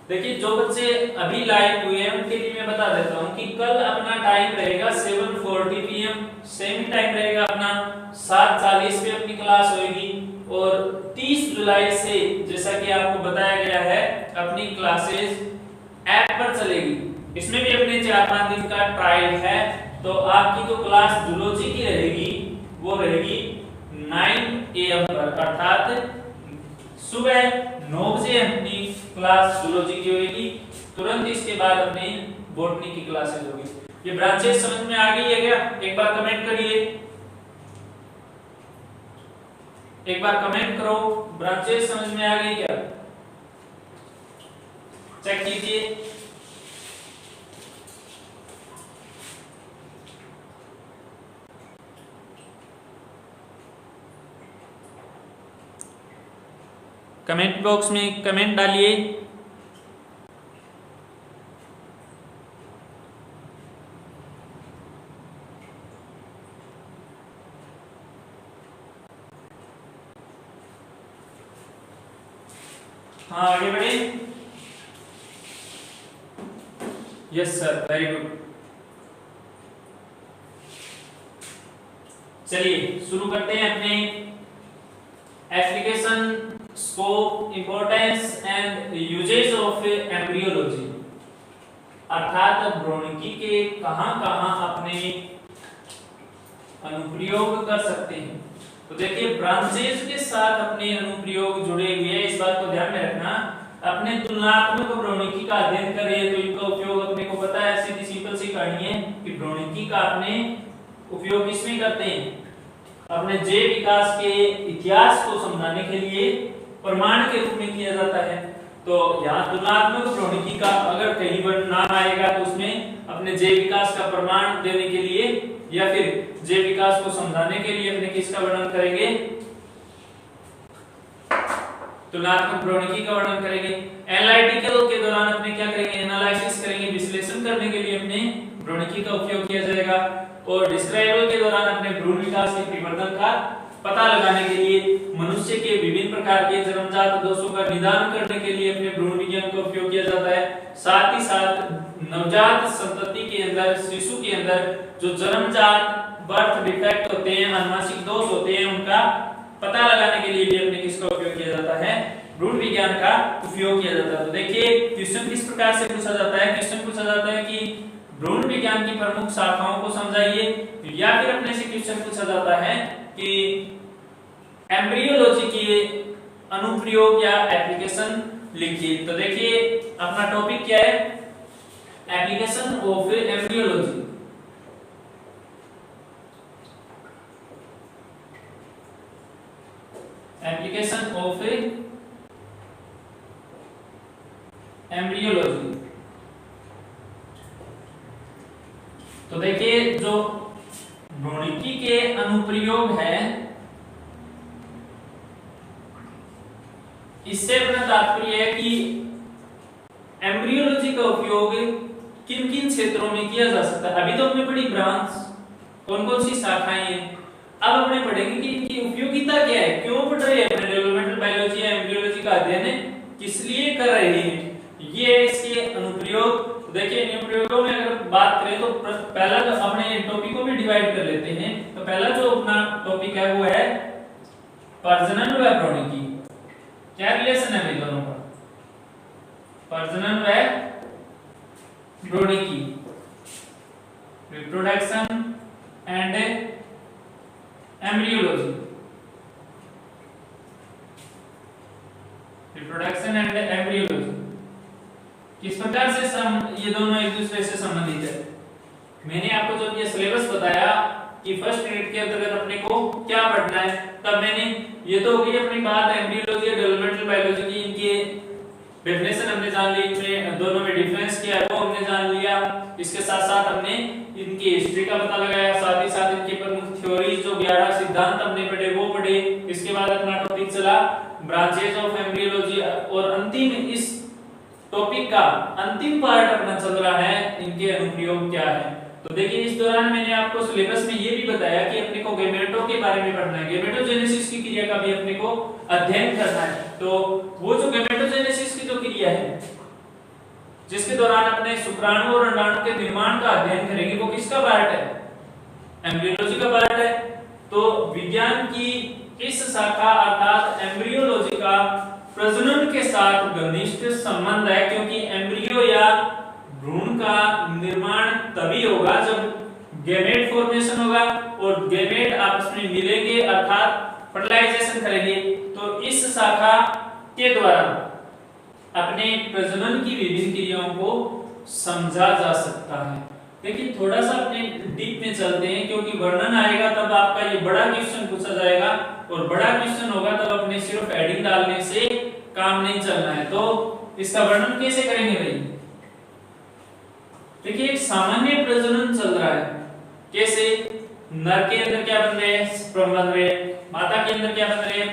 देखिए जो बच्चे अभी लाइव हुए हैं उनके लिए मैं बता देता हूं कि कल अपना टाइम रहेगा 7:40 PM, सेम टाइम रहेगा अपना 7:40 पे अपनी क्लास होगी। और 30 जुलाई से जैसा कि आपको बताया गया है अपनी क्लासेस ऐप पर चलेगी। इसमें भी अपने 4-5 दिन का ट्रायल है। तो आपकी जो क्लास जूलॉजी की रहेगी वो रहेगी 9 AM पर, अर्थात सुबह 9 बजे अपनी क्लास जूलॉजी की होगी। तुरंत इसके बाद अपनी बॉटनी की क्लासेस होगी। ये ब्रांचेस समझ में आ गई है क्या? एक बार कमेंट करिए, एक बार कमेंट करो, ब्रांचेस समझ में आ गई क्या? चेक कीजिए। कमेंट बॉक्स में कमेंट डालिए। हाँ आगे बढ़े। Yes sir, very good. चलिए शुरू करते हैं अपने application, scope, importance and uses of embryology, अर्थात भ्रूणिकी के कहां-कहां अपने अनुप्रयोग कर सकते हैं। तो देखिए ब्रांचेस के साथ अपने अनुप्रयोग जुड़े हुए हैं, इस बात को ध्यान में रखना। अपने तुलनात्मक भ्रूणिकी का अध्ययन करें तो इनका उपयोग अपने को पता है, सीधी सिंपल सी कहानी है कि भ्रूणिकी का अपने उपयोग किसमें करते हैं? अपने जैव विकास के इतिहास को समझाने के लिए प्रमाण के रूप में किया जाता है। तो यहाँ तुलनात्मक भ्रूणिकी का अगर कहीं पर नाम आएगा तो उसमें अपने जैव विकास का प्रमाण देने के लिए या फिर जैव विकास को समझाने के लिए अपने किसका वर्णन करेंगे? तुलनात्मक भ्रूणिकी का वर्णन करेंगे। एनालिटिकल के दौरान अपने क्या करेंगे? एनालिसिस करेंगे, विश्लेषण करने के लिए अपने भ्रूणिकी का उपयोग किया जाएगा। और डिस्क्राइबल के दौरान अपने भ्रूण विकास के परिवर्तन का पता लगाने के लिए, मनुष्य के विभिन्न प्रकार के जन्मजात दोषों का निदान करने के लिए अपने भ्रूण विज्ञान का उपयोग किया जाता है। साथ ही साथ नवजात संतति के अंदर, शिशु के अंदर जो जन्मजात बर्थ डिफेक्ट होते हैं, आनुवंशिक दोष होते हैं, उनका पता लगाने के लिए भी अपने किसका उपयोग किया जाता है? भ्रूण विज्ञान का उपयोग किया जाता है। तो देखिए क्वेश्चन किस प्रकार से पूछा जाता है? क्वेश्चन पूछा जाता है कि भ्रूण विज्ञान की प्रमुख शाखाओं को समझाइए, या फिर अपने से क्वेश्चन पूछा जाता है कि एम्ब्रियोलॉजी के अनुप्रयोग या एप्लीकेशन लिखिए। तो देखिए अपना टॉपिक क्या है? Application of embryology. Application of embryology. तो देखिए जो भ्रूणिकी के अनुप्रयोग है, इससे अपना तात्पर्य है कि एम्ब्रियोलॉजी का उपयोग किन किन क्षेत्रों में किया जा सकता है। अभी तो हमने पढ़ी ब्रांच, कौन कौन सी शाखाएं हैं। अब अपने पढ़ेंगे कि इनकी उपयोगिता क्या है, क्यों पढ़ रहे हैं, डेवलपमेंटल बायोलॉजी या एम्ब्रियोलॉजी का अध्ययन किस लिए कर रहे हैं, ये है इसके अनुप्रयोग। तो देखिए अनुप्रयोगों में अगर बात करें तो पहला तो अपने टॉपिक को भी डिवाइड कर लेते हैं। तो पहला जो अपना टॉपिक है वो है प्रजनन व भ्रूणिकी। क्या रिलेशन है इन दोनों का? प्रजनन व भ्रूणिकी, reproduction and embryology, reproduction and embryology किस प्रकार से ये दोनों एक दूसरे से संबंधित है। मैंने आपको जब ये सिलेबस बताया कि फर्स्ट यूनिट के अंतर्गत अपने को क्या पढ़ना है, तब मैंने ये तो हो गई अपनी बात एम्ब्रियोलॉजी और डेवलपमेंटल बायोलॉजी की, इनके डेफिनेशन हमने जान ली, इनमें दोनों में डिफरेंस क्या है वो हमने हमने जान लिया। इसके साथ साथ हमने इनकी हिस्ट्री का पता लगाया, साथ ही साथ इनकी प्रमुख थ्योरीज जो 11 सिद्धांत हमने पढ़े वो पढ़े। इसके बाद अपना टॉपिक चला ब्रांचेज ऑफ एम्ब्रियोलॉजी, और अंतिम इस टॉपिक का अंतिम पार्ट अपना चल रहा है इनके अनुप्रयोग क्या है। तो देखिए इस दौरान मैंने आपको सिलेबस में ये भी बताया कि अपने को गैमेटो के बारे में पढ़ना है, गैमेटोजेनेसिस की क्रिया का भी अपने को अध्ययन करना है। तो वो जो गैमेटोजेनेसिस की जो क्रिया है जिसके दौरान अपने शुक्राणु और अंडाणु के निर्माण का अध्ययन करेंगे, वो किसका पार्ट है? एम्ब्रियोलॉजी का पार्ट है। तो विज्ञान की इस शाखा अर्थात एम्ब्रियोलॉजी का प्रजनन के साथ घनिष्ठ संबंध है, क्योंकि एम्ब्रियो या भ्रूण का निर्माण तभी होगा जब गैमेट फॉर्मेशन होगा और गैमेट आपस में मिलेंगे अर्थात फर्टिलाइजेशन करेंगे। तो इस शाखा के द्वारा अपने प्रजनन की विभिन्न क्रियाओं को समझा जा सकता है। देखिए थोड़ा सा अपने डीप में चलते हैं, क्योंकि वर्णन आएगा तब आपका ये बड़ा क्वेश्चन पूछा जाएगा, और बड़ा क्वेश्चन होगा तब अपने सिर्फ हेडिंग डालने से काम नहीं चलना है। तो इसका वर्णन कैसे करेंगे भाई? देखिए एक सामान्य प्रजनन चल रहा है। कैसे? नर के अंदर क्या बन रहे हैं? स्पर्म बन रहे हैं। माता के अंदर क्या बन रहे हैं?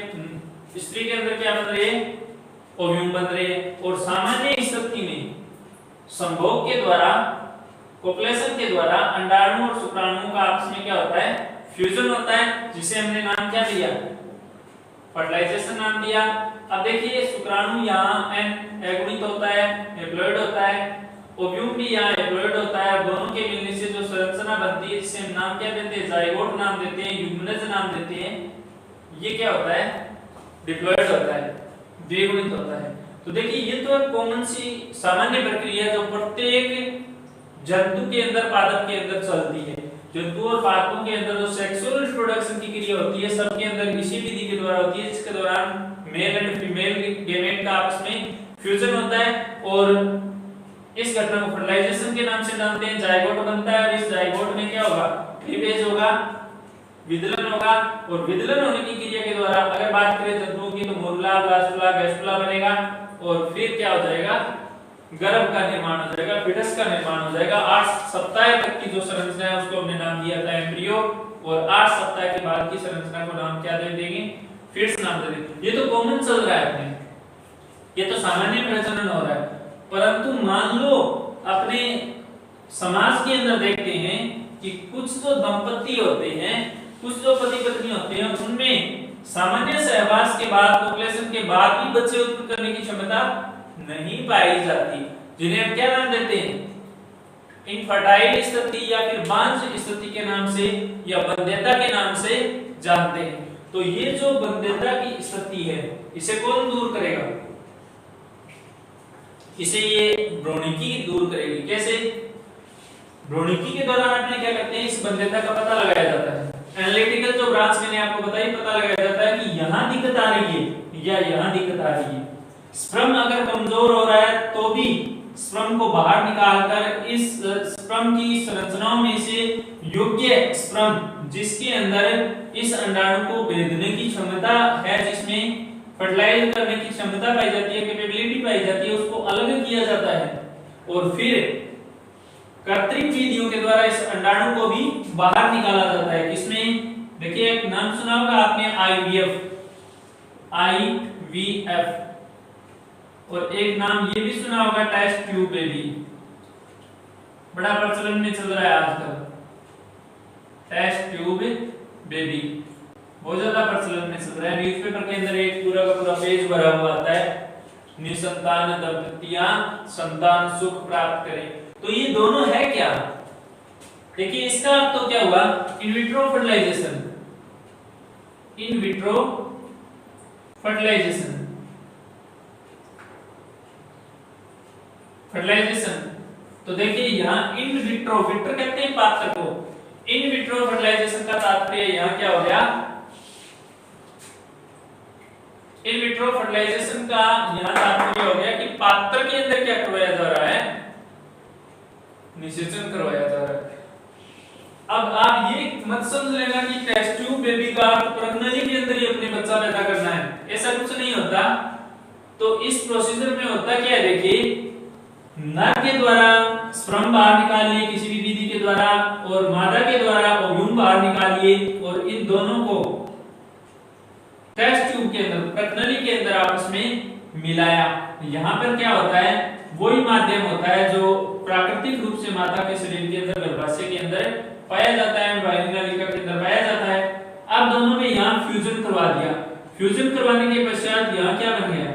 स्त्री के अंदर क्या बन रहे हैं? ओव्यूम बन रहे हैं। और सामान्य स्थिति में संभोग के द्वारा, कोपुलेशन के द्वारा अंडाणु और शुक्राणु का आपस में क्या होता है? फ्यूजन होता है, जिसे हमने नाम क्या दिया? फर्टिलाइजेशन नाम दिया। अब देखिए शुक्राणु यहाँ एगुणित होता है, हैप्लॉइड होता है, ओव्यूम भी यहाँ हैप्लॉइड होता है। दोनों के मिलने से जो संरचना बनती है जिसे हम नाम क्या देते हैं? जाइगोट नाम देते हैं, युग्मनज नाम देते हैं। ये क्या होता है? डिप्लॉइड होता है, द्विगुणित होता है। तो देखिए ये तो एक कॉमन सी सामान्य प्रक्रिया जो प्रत्येक जंतु के अंदर, पादप के अंदर चलती है। जंतु और पादपों के अंदर जो सेक्सुअल रिप्रोडक्शन की क्रिया होती है सबके अंदर इसी विधि के द्वारा होती है, जिसके दौरान मेल एंड फीमेल गैमेट का आपस में फ्यूजन होता है। और इस घटना को फर्टिलाइजेशन के नाम से जानते हैं। जाइगोट बनता है और इस जाइगोट में क्या होगा? क्लीवेज होगा, विदलन होगा, और विदलन होने की क्रिया के द्वारा अगर बात करें जंतुओं की तो मोरुला, ब्लास्टुला, गैस्ट्रुला बनेगा, और फिर क्या हो जाएगा? गर्भ का निर्माण हो जाएगा, फीटस का निर्माण हो जाएगा। 8 सप्ताह तक की जो संरचना है उसको हमने नाम दिया था एम्ब्रियो, और 8 सप्ताह के बाद की संरचना को नाम क्या दे देंगे? फीटस नाम दे देंगे। ये तो कॉमन चल रहा है अपने, ये तो सामान्य प्रजनन हो रहा है। परंतु मान लो अपने समाज के अंदर देखते हैं कि कुछ जो दंपति होते हैं, कुछ जो पति पत्नी होते हैं, उनमें सामान्य सहवास के बाद, पॉपुलेशन के बाद भी बच्चे उत्पन्न करने की क्षमता नहीं पाई जाती, जिन्हें हम क्या नाम देते हैं? इनफर्टाइल स्थिति या फिर बांझ स्थिति के नाम से या बंध्यता के नाम से जानते हैं। तो ये जो बंध्यता की स्थिति है इसे कौन दूर करेगा? इसे ये भ्रूणिकी दूर करेगी। कैसे? भ्रूणिकी के दौरान अपने क्या करते हैं? इस बंध्यता का पता लगाया जाता है। एनालिटिकल जो ब्रांच मैंने आपको बताई, पता लगाया जाता है कि यहाँ दिक्कत आ रही है या यहाँ दिक्कत आ रही है। स्पर्म अगर कमजोर हो रहा है तो भी स्पर्म को बाहर निकालकर इस स्पर्म की संरचनाओं में से योग्य स्पर्म जिसके अंदर इस अंडाणु को भेदने की क्षमता है, जिसमें फर्टिलाइज करने की क्षमता पाई जाती है, कैपेबिलिटी पाई जाती है, उसको अलग किया जाता है। और फिर कृत्रिम विधियों के द्वारा इस अंडाणु को भी बाहर निकाला जाता है। किसमें? देखिए एक नाम सुना होगा आपने, आईवीएफ, और एक नाम ये भी सुना होगा टेस्ट ट्यूब बेबी, बड़ा प्रचलन में चल रहा है आजकल। टेस्ट ट्यूब बेबी बहुत ज्यादा प्रचलन में चल रहा है। न्यूज़पेपर के अंदर एक पूरा का पूरा पेज भरा हुआ आता है, निसंतान दंपतियां संतान सुख प्राप्त करें। तो ये दोनों है क्या? देखिए इसका अर्थ तो क्या हुआ? In vitro fertilisation, in vitro fertilisation, fertilisation. तो देखिए यहाँ इन विट्रो, विट्रो कहते हैं पात्र को, इन विट्रो फर्टिलाइजेशन का तात्पर्य यहाँ क्या हो गया? इन विट्रो फर्टिलाइजेशन का यहाँ तात्पर्य हो गया कि पात्र के अंदर क्या करवाया जा रहा है? निषेचन करवाया जा रहा है। अब आप ये मत समझ लेना कि टेस्ट ट्यूब बेबी का प्रगननी के अंदर ही अपने बच्चा पैदा करना है, ऐसा कुछ नहीं होता। तो इस प्रोसीजर में होता क्या है? देखिए नर के द्वारा स्पर्म बाहर निकालिए किसी भी विधि के द्वारा और मादा के द्वारा ओव्यूम बाहर निकालिए और इन दोनों को टेस्ट ट्यूब के अंदर प्रणाली के अंदर आपस में मिलाया। यहाँ पर क्या होता है, वही माध्यम होता है जो प्राकृतिक रूप से माता के शरीर के अंदर गर्भाशय के अंदर पाया जाता है, वाहिनी नलिका के अंदर पाया जाता है। अब दोनों में यहाँ फ्यूजन करवा दिया। फ्यूजन करवाने के पश्चात यहाँ क्या बन गया,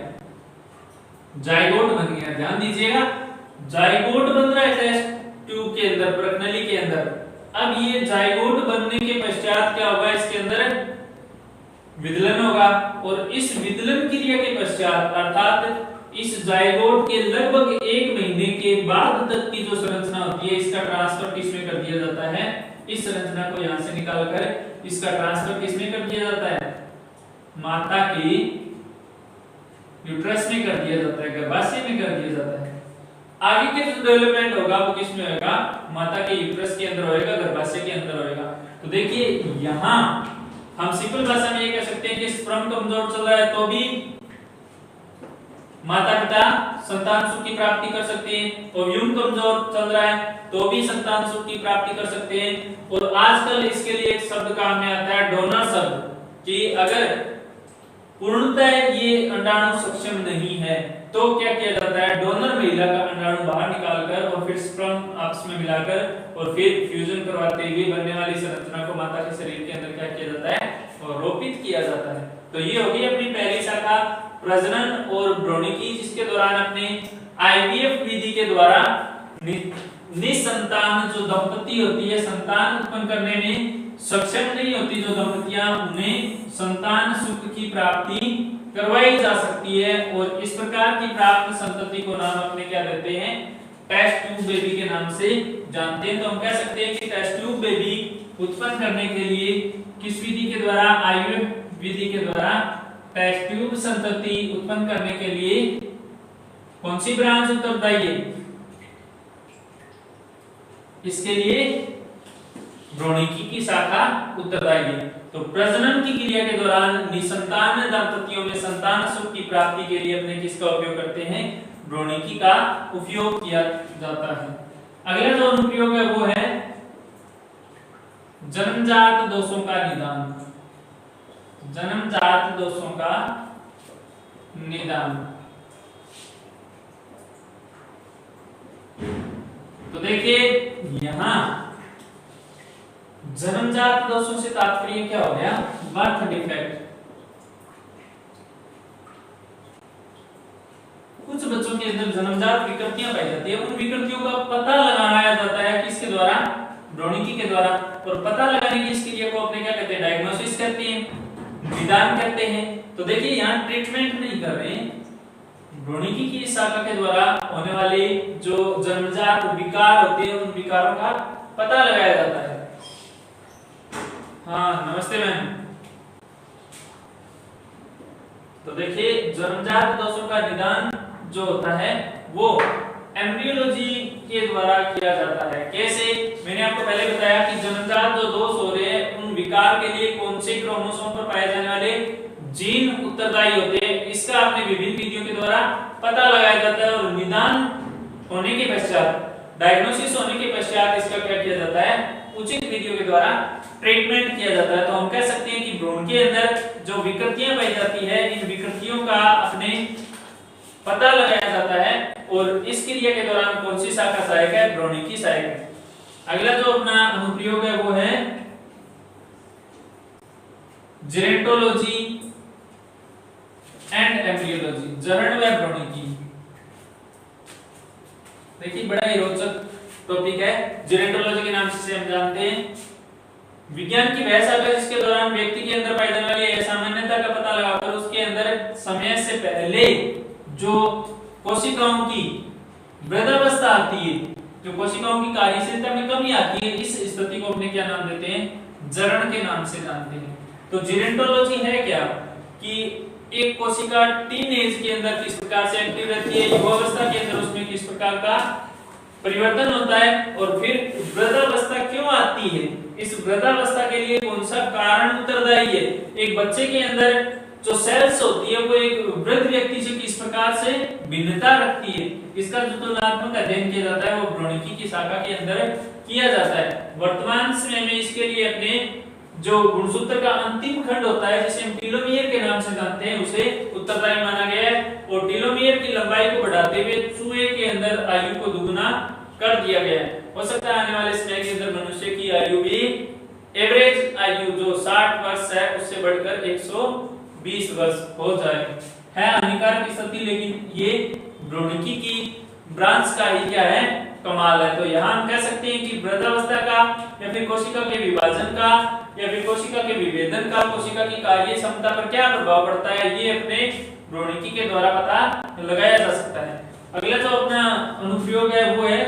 जाइगोट बन गया। ध्यान दीजिएगा, जाइगोट बन रहा है टेस्ट ट्यूब के अंदर प्रणाली के अंदर। अब ये जाइगोट बनने के पश्चात क्या होगा, इसके अंदर विदलन होगा और इस विदलन क्रिया के पश्चात अर्थात इस जाइगोट के लगभग 1 महीने के बाद तक की जो संरचना होती है इसका ट्रांसफर किसमें कर दिया जाता है, इस संरचना को यहां से निकालकर इसका ट्रांसफर किसमें कर दिया जाता है, माता की यूट्रस में कर दिया जाता है, गर्भाशय में कर दिया जाता है। आगे के जो डेवलपमेंट होगा वो किसमें होगा, माता के यूट्रस के अंदर होएगा, गर्भाशय के अंदर होएगा। तो देखिए यहाँ हम सिंपल भाषा में ये कह सकते हैं कि स्पर्म कमजोर चल रहा है तो भी माता पिता संतान सुख की प्राप्ति कर सकते हैं, ओव्यूम कमजोर चल रहा है तो भी संतान सुख की प्राप्ति कर सकते हैं। और आजकल इसके लिए एक शब्द काम में आता है, डोनर शब्द, कि अगर पूर्णतः ये अंडाणु सक्षम नहीं है तो क्या किया जाता है, डोनर महिला का अंडाणु बाहर निकालकर और फिर स्पर्म आपस में मिलाकर और फिर फ्यूजन करवाते हुए बनने वाली संरचना को माता के शरीर के अंदर क्या किया जाता है, और रोपित किया जाता है। तो ये होगी अपनी पहली शाखा प्रजनन और भ्रूणिकी, जिसके दौरान अपने आईवीएफ विधि के द्वारा निसंतान जो दंपति होती है, संतान उत्पन्न करने में सक्षम नहीं होती जो दंपतियां, उन्हें संतान सुख की प्राप्ति करवाई जा सकती है। और इस प्रकार की प्राप्त संतति को नाम अपने क्या देते हैं, टेस्ट ट्यूब बेबी के नाम से जानते हैं। तो हम कह सकते हैं कि टेस्ट ट्यूब बेबी उत्पन्न करने के लिए किस विधि के द्वारा, आईवीएफ विधि के द्वारा टेस्ट ट्यूब संतति उत्पन्न करने के लिए कौन सी ब्रांच उत्तरदायी है, इसके लिए भ्रूणिकी की शाखा उत्तरदायी है। तो प्रजनन की क्रिया के दौरान निसंतान दंपतियों में संतान सुख की प्राप्ति के लिए अपने किसका उपयोग करते हैं, भ्रूणिकी का उपयोग किया जाता है। अगला जो अनुप्रयोग है वो है जन्मजात दोषों का निदान। जन्मजात दोषों का निदान। तो देखिए यहां जन्मजात दोषों से तात्पर्य क्या हो गया, बर्थ डिफेक्ट। कुछ बच्चों के अंदर जन्मजात विकृतियां पाई जाती है, उन विकृतियों का पता लगाया जाता है किसके द्वारा, भ्रूणिकी के द्वारा। और पता लगाने की इस क्रिया को अपने क्या कहते हैं, डायग्नोसिस कहते हैं, निदान कहते हैं। तो देखिए यहाँ ट्रीटमेंट नहीं कर रहे हैं, भ्रूणिकी की शाखा के द्वारा होने वाले जो जन्मजात विकार होते हैं उन विकारों का पता लगाया जाता है। हाँ नमस्ते मैम। तो देखिए जन्मजात दोषों का निदान जो होता है वो एम्ब्रियोलॉजी के द्वारा किया जाता है। कैसे, मैंने आपको पहले बताया कि जन्मजात जो दोष हो रहे हैं उन विकार के लिए कौन से क्रोमोसोम पर पाए जाने वाले जीन उत्तरदायी होते हैं, इसका अपने विभिन्न विधियों के द्वारा पता लगाया जाता है। और निदान होने के पश्चात, डायग्नोसिस होने के पश्चात इसका क्या किया जाता है, उचित विधियों के द्वारा ट्रीटमेंट किया जाता है। तो हम कह सकते हैं कि भ्रूण के अंदर जो विकृतियां पाई जाती है इन विकृतियों का अपने पता लगाया जाता है और इस क्रिया के दौरान कौन सी शाखा सहायक है, भ्रूणिकी सहायक है। अगला जो अपना अनुप्रयोग है वो है जेरेंटोलॉजी एंड एम्ब्रियोलॉजी, जरण व भ्रूणिकी। देखिए बड़ा ही रोचक टॉपिक है। जेरेंटोलॉजी के नाम से हम जानते हैं विज्ञान की वह शाखा जिसके दौरान व्यक्ति के अंदर पाई जाने वाली असामान्यता का पता लगाकर उसके अंदर समय से पहले जो कोशिकाओं की वृद्धावस्था आती है, जो कोशिकाओं की कार्यशीलता में कमी आती है, इस स्थिति को अपने क्या नाम देते हैं, जरण के नाम से जानते हैं। तो जेरेंटोलॉजी है क्या कि एक कोशिका टीन एज के अंदर किस प्रकार से एक्टिव रहती है, युवावस्था के अंदर उसमें किस प्रकार का परिवर्तन होता है और फिर वृद्धावस्था क्यों आती है, इस वृद्धावस्था के लिए कौन सा कारण उत्तरदायी है। एक बच्चे के अंदर जो सेल्स होती है वो एक वृद्ध व्यक्ति से किस प्रकार से भिन्नता रखती है, इसका जो तुलनात्मक अध्ययन किया जाता है वो भ्रूणिकी की शाखा के अंदर किया जाता है। वर्तमान समय में इसके लिए अपने जो गुणसूत्र का अंतिम खंड होता है जिसे हम टीलोमियर के नाम से जानते हैं उसे उत्तरदायी माना गया है और टीलोमियर की लंबाई को बढ़ाते हुए चूहे के अंदर आयु को दुगुना कर दिया गया है। हो सकता है आने वाले समय के अंदर मनुष्य की आयु भी एवरेज आयु जो 60 वर्ष है उससे बढ़कर 120 वर्ष हो जाए। है हानिकारक स्थिति, लेकिन ये भ्रूणिकी की ब्रांच का ही क्या है कमाल है। तो यहाँ हम कह सकते हैं कि वृद्धावस्था का या फिर कोशिका के विभाजन का या फिर कोशिका के विभेदन का कोशिका की कार्य क्षमता पर क्या प्रभाव पड़ता है ये अपने भ्रूणिकी के द्वारा पता लगाया जा सकता है। अगला जो अपना अनुप्रयोग है वो है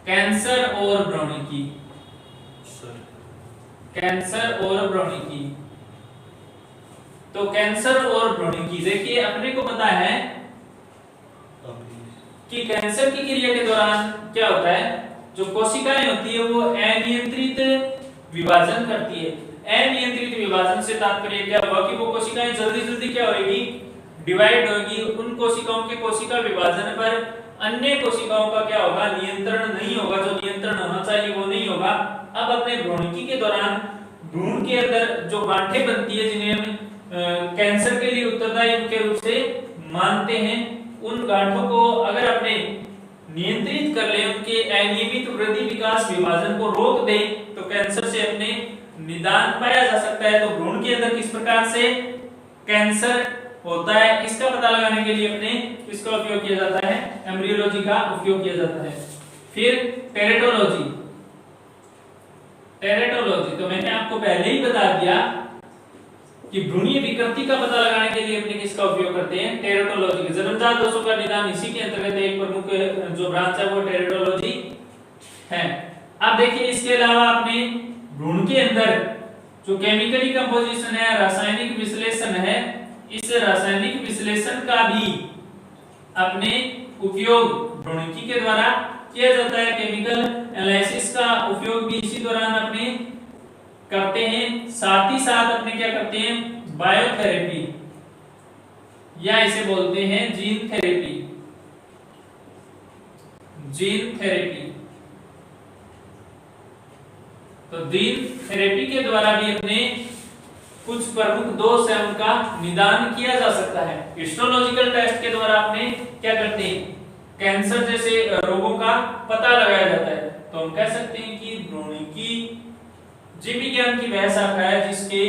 कैंसर और भ्रूणिकी। कैंसर और भ्रूणिकी, तो कैंसर और भ्रूणिकी देखिए अपने को पता है कि कैंसर की क्रिया के दौरान क्या होता है, जो कोशिकाएं होती है वो अनियंत्रित विभाजन करती है। अनियंत्रित विभाजन से तात्पर्य क्या हुआ कि वो कोशिकाएं जल्दी जल्दी क्या होगी डिवाइड होगी। उन कोशिकाओं के कोशिका विभाजन पर अन्य कोशिकाओं का क्या होगा नियंत्रण नहीं होगा, जो नियंत्रण होना चाहिए वो नहीं होगा। अब अपने भ्रूणिकी के दौरान भ्रूण के अंदर जो गांठें बनती है जिन्हें हम कैंसर के लिए उत्तरदायी के रूप से मानते हैं, उन गांठों को अगर अपने नियंत्रित कर ले, उनके अनियमित वृद्धि विकास विभाजन को रोक दे तो कैंसर से अपने निदान पाया जा सकता है। तो भ्रूण के अंदर किस प्रकार से कैंसर होता है इसका पता लगाने के लिए अपने इसका उपयोग किया जाता है, एम्ब्रियोलॉजी का उपयोग किया जाता है। फिर टेरेटोलॉजी। टेरेटोलॉजी तो मैंने आपको पहले ही बता दिया कि भ्रूणीय विकृति का पता लगाने के लिए अपने किसका उपयोग करते हैं, टेरेटोलॉजी। जन्मजात दोषों का निदान इसी के अंतर्गत एक प्रमुख जो ब्रांच है वो टेरेटोलॉजी है। अब देखिए इसके अलावा अपने भ्रूण के अंदर जो केमिकली कंपोजिशन है, रासायनिक विश्लेषण है, इस रासायनिक विश्लेषण का भी अपने उपयोग भ्रूणिकी के द्वारा किया जाता है। केमिकल एनालिसिस का उपयोग भी इसी दौरान अपने करते हैं। साथ ही साथ अपने क्या करते हैं बायोथेरेपी या इसे बोलते हैं जीन थेरेपी। जीन थेरेपी, तो जीन थेरेपी के द्वारा भी अपने कुछ प्रमुख दोष है उनका निदान किया जा सकता है। हिस्टोलॉजिकल टेस्ट के द्वारा अपने क्या करते हैं कैंसर जैसे रोगों का पता लगाया जाता है। तो हम कह सकते हैं कि भ्रूणिकी जीव विज्ञान की वह शाखा है जिसके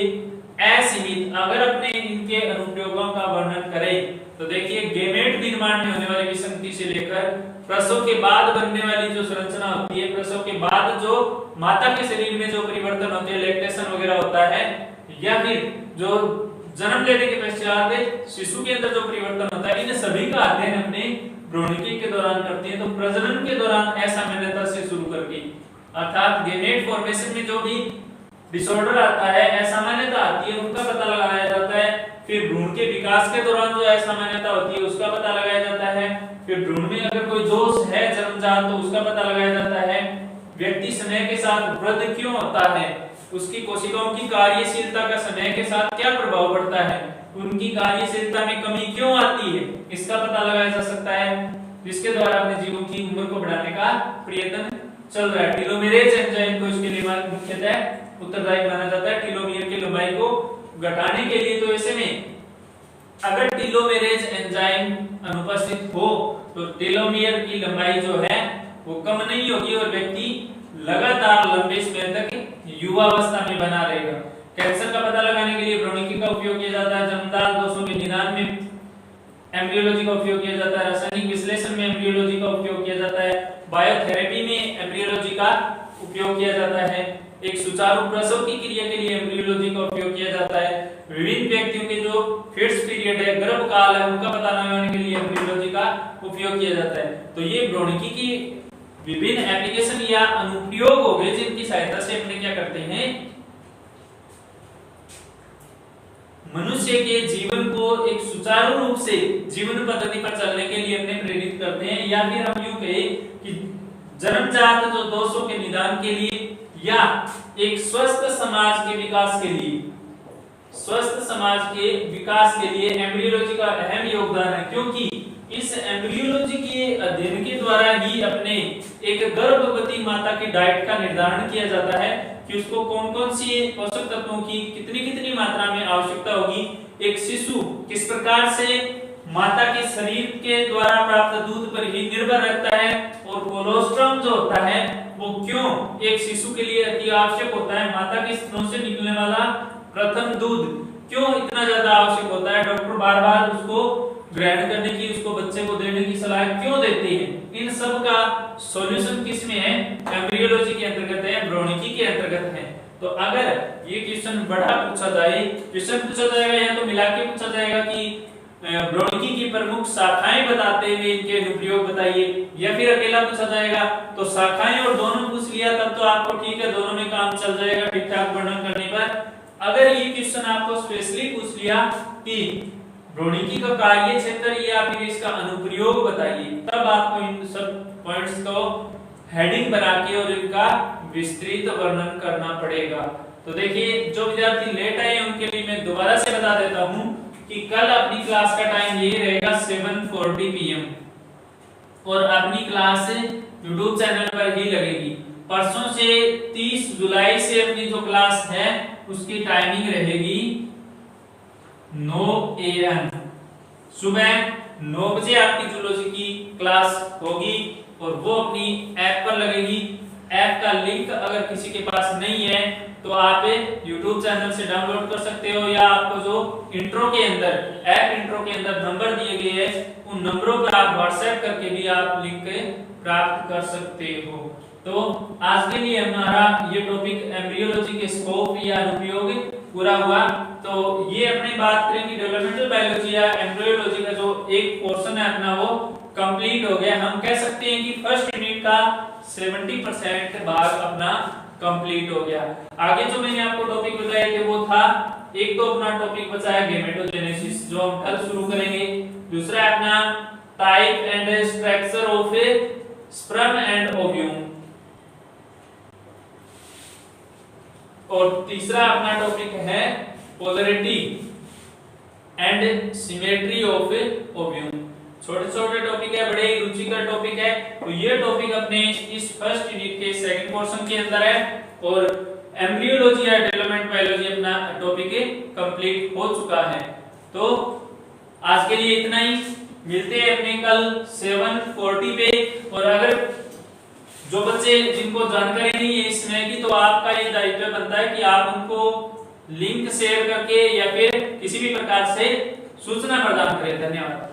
असीमित, अगर अपने इनके अनुप्रयोगों का वर्णन करें तो देखिए गेमेट निर्माण में होने वाली विसंगति से लेकर प्रसव के बाद बनने वाली जो संरचना होती है, प्रसव के बाद जो माता के शरीर में जो परिवर्तन होते हैं, लैक्टेशन वगैरह होता है, या फिर जो जन्म लेने के पश्चात शिशु के अंदर जो परिवर्तन होता है, इन सभी का अध्ययन अपने भ्रूणिकी के दौरान करते हैं। तो प्रजनन के दौरान असामान्यता से शुरू करके अर्थात गेमेट फॉर्मेशन में जो भी डिसऑर्डर आता है, असामान्यता आती है, उनका पता लगाया जाता है। फिर भ्रूण के विकास के दौरान जो असामान्यता होती है उसका पता लगाया जाता है। फिर भ्रूण में अगर कोई दोष है जन्मजात तो उसका पता लगाया जाता है। व्यक्ति समय के साथ वृद्ध क्यों होता है, उसकी कोशिकाओं की कार्यशीलता का समय के साथ क्या प्रभाव पड़ता है, उनकी कार्यशीलता में कमी क्यों आती है, इसका पता लगाया जा सकता है, जिसके द्वारा अपने जीवों की उम्र को बढ़ाने का प्रयत्न चल रहा है। टेलोमेरेज एंजाइम को इसके लिए मुख्यतः उत्तरदायी माना जाता है टेलोमियर की लंबाई को घटाने के लिए। तो ऐसे में अगर टेलोमेरेज एंजाइम अनुपस्थित हो तो टेलोमियर की लंबाई जो है वो कम नहीं होगी और व्यक्ति लगातार लंबे समय तक युवावस्था में बना रहेगा। कैंसर का पता लगाने के लिए भ्रूणिकी का उपयोग किया जाता है। जन्मजात दोषों के निदान में एम्ब्रियोलॉजी का उपयोग किया जाता है। रासायनिक विश्लेषण में एम्ब्रियोलॉजी का उपयोग किया जाता है। बायोथेरेपी में एम्ब्रियोलॉजी का उपयोग किया जाता है। एक सुचारू प्रसव की क्रिया के लिए एम्ब्रियोलॉजी का उपयोग किया जाता है। विभिन्न व्यक्तियों के जो फिट्स पीरियड है, गर्भकाल है, उनका पता लगाने के लिए एम्ब्रियोलॉजी का उपयोग किया जाता है। तो ये भ्रूणिकी की विभिन्न एप्लीकेशन या अनुप्रयोग हो गए जिनकी सहायता से अपने क्या करते हैं मनुष्य के जीवन को एक सुचारू रूप से जीवन पद्धति पर चलने के लिए अपने प्रेरित करते हैं। या फिर हम यूं कहें कि जन्मजात जो दोषों के निदान के लिए या एक स्वस्थ समाज के विकास के लिए स्वस्थ समाज के विकास के लिए एम्ब्रियोलॉजी का अहम योगदान है, क्योंकि इस एम्ब्रियोलॉजी के अध्ययन के द्वारा ही अपने एक गर्भवती माता की डाइट का निर्धारण किया जाता है कि उसको कौन कौन सी पोषक तत्वों की कितनी कितनी मात्रा में आवश्यकता होगी। एक शिशु किस प्रकार से माता के शरीर के द्वारा प्राप्त दूध पर ही निर्भर रहता है, और कोलोस्ट्रम जो होता है वो क्यों एक शिशु के लिए अति आवश्यक होता है, माता के स्तनों से निकलने वाला प्रथम दूध क्यों इतना ज्यादा आवश्यक होता है, डॉक्टर बार बार उसको ग्रहण करने की, उसको बच्चे को देने की सलाह क्यों देते हैं, इन सब का सॉल्यूशन किस में है, एम्ब्रियोलॉजी के अंतर्गत है, भ्रूणिकी के अंतर्गत है। तो अगर ये क्वेश्चन बड़ा पूछा जाए, क्वेश्चन पूछा जाएगा या तो मिला के पूछा जाएगा कि भ्रूणिकी की प्रमुख शाखाएं बताते हुए इनके अनुप्रयोग बताइए, या फिर अकेला पूछा जाएगा तो शाखाएं और दोनों पूछ लिया तब तो आपको ठीक है, दोनों में काम चल जाएगा ठीक ठाक वर्णन करने पर। अगर ये क्वेश्चन आपको स्पेशली पूछ लिया कि भ्रूणिकी का कार्य क्षेत्र या फिर इसका अनुप्रयोग बताइए, तब आपको इन सब पॉइंट्स को हेडिंग बना के और इनका विस्तृत वर्णन करना पड़ेगा। तो देखिए जो विद्यार्थी लेट आए उनके लिए मैं दोबारा से बता देता हूं कि कल अपनी क्लास का टाइम ये रहेगा 7:40 PM और अपनी क्लास YouTube चैनल पर ही लगेगी। परसों से 30 जुलाई से अपनी जो क्लास है उसकी टाइमिंग रहेगी 9 AM, सुबह 9 बजे आपकी जूलॉजी की क्लास होगी और वो अपनी ऐप पर लगेगी। ऐप का लिंक अगर किसी के पास नहीं है तो आप YouTube चैनल से डाउनलोड कर सकते हो, या आपको जो इंट्रो के अंदर ऐप इंट्रो के अंदर नंबर दिए गए हैं उन नंबरों पर आप व्हाट्सएप करके भी आप लिंक प्राप्त कर सकते हो। तो आज के लिए हमारा ये टॉपिक एम्ब्रियोलॉजी के स्कोप या अनुप्रयोग पूरा हुआ। तो ये अपनी बात करें कि डेवलपमेंटल बायोलॉजी या एम्ब्रियोलॉजी का जो एक पोर्शन है अपना वो कंप्लीट हो गया। हम कह सकते हैं कि फर्स्ट यूनिट का 70% भाग अपना कंप्लीट हो गया। आगे जो मैंने आपको टॉपिक बताए थे वो था, एक तो अपना टॉपिक बचा है गेमेटोजेनेसिस जो हम कल शुरू करेंगे, दूसरा है अपना type and structure of sperm and ovum, और तीसरा अपना टॉपिक है polarity and symmetry of ovum. छोटे छोटे टॉपिक है, बड़े रुचिकर टॉपिक है। तो ये टॉपिक अपने इस फर्स्ट यूनिट के सेकंड पोर्शन के अंदर है और एम्ब्रियोलॉजी या डेवलपमेंट बायोलॉजी अपना टॉपिक कंप्लीट हो चुका है। तो आज के लिए इतना ही, मिलते हैं अपने कल 7:40 पे। और अगर जो बच्चे जिनको जानकारी नहीं है इस समय की, तो आपका ये दायित्व बनता है कि आप उनको लिंक शेयर करके या फिर किसी भी प्रकार से सूचना प्रदान करें। धन्यवाद।